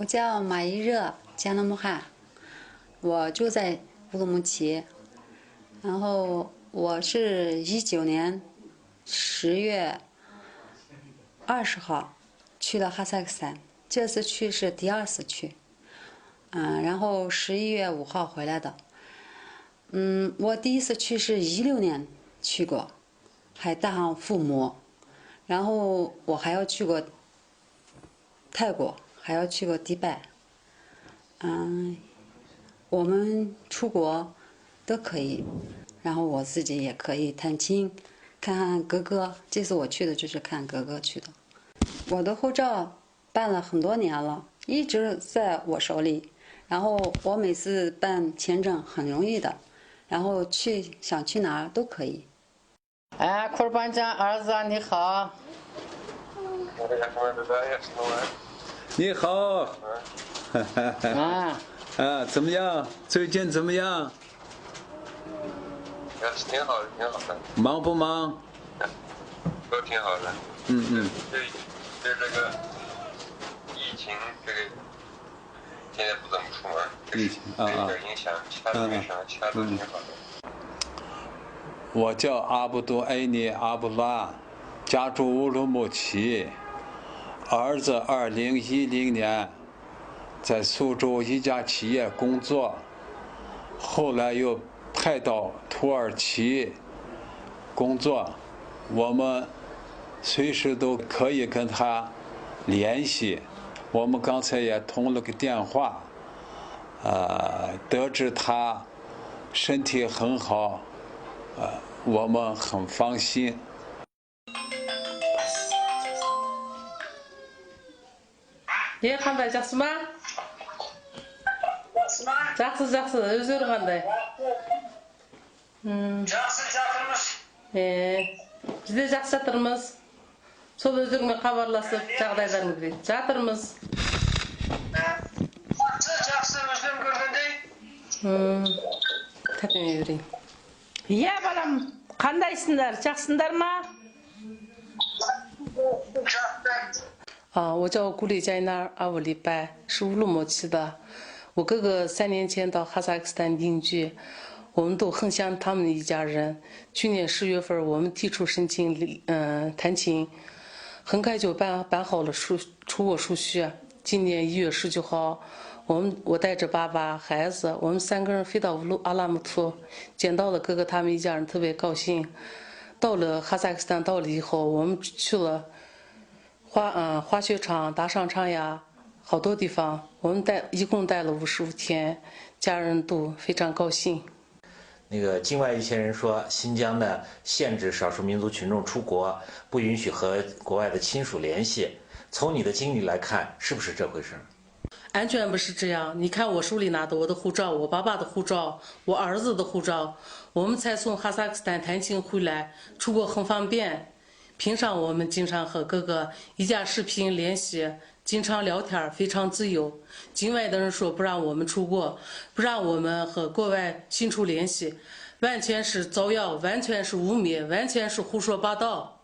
我叫马一热，加纳木汗，我住在乌鲁木齐。然后我是19年10月20号去了哈萨克斯坦，这次去是第2次去。然后11月5号回来的。我第一次去是16年去过，还带上父母。然后我还要去过泰国，还要去过迪拜。我们出国都可以，然后我自己也可以探亲，看看哥哥。这次我去的就是看哥哥去的。我的护照办了很多年了，一直在我手里。然后我每次办签证很容易的，然后想去哪儿都可以。哎，库尔班江儿子你好。你好。怎么样？最近怎么样？挺好的，挺好的。忙不忙？都挺好的。对这个疫情，现在不怎么出门，有点影响，其他都没啥，其他都挺好的。我叫阿卜杜埃尼阿卜拉，家住乌鲁木齐，儿子2010年在苏州一家企业工作，后来又派到土耳其工作，我们随时都可以跟他联系。我们刚才也通了个电话，得知他身体很好，我们很放心。예, қандай жақсы ма? Жақсы, өздері қандай? Жақсы жатырмыз. Біз де жақсы жатырмыз. Сол өздеріңмен хабарласып, жағдайларыңды жатырмыз. Жақсы, өздерің көргендей. Тәпеме берейін. Иә, балам, қандайсыңдар? Жақсыңдар ма? Жақсы. 我叫古里加伊纳尔阿沃里拜，是乌鲁木齐的。我哥哥3年前到哈萨克斯坦定居，我们都很想他们一家人。去年10月份，我们提出申请探亲，很快就办好了出国手续。今年1月19号，我带着爸爸、孩子，我们3个人飞到阿拉木图，见到了哥哥他们一家人，特别高兴。到了哈萨克斯坦，到了以后，我们去了滑雪场、大商场呀，好多地方。我们一共待了55天，家人都非常高兴。那个境外一些人说，新疆呢限制少数民族群众出国，不允许和国外的亲属联系。从你的经历来看，是不是这回事？安全不是这样。你看我手里拿的我的护照，我爸爸的护照，我儿子的护照，我们才从哈萨克斯坦探亲回来，出国很方便。平常我们经常和哥哥一家视频联系，经常聊天，非常自由。境外的人说不让我们出国，不让我们和国外亲属联系，完全是造谣，完全是污蔑，完全是胡说八道。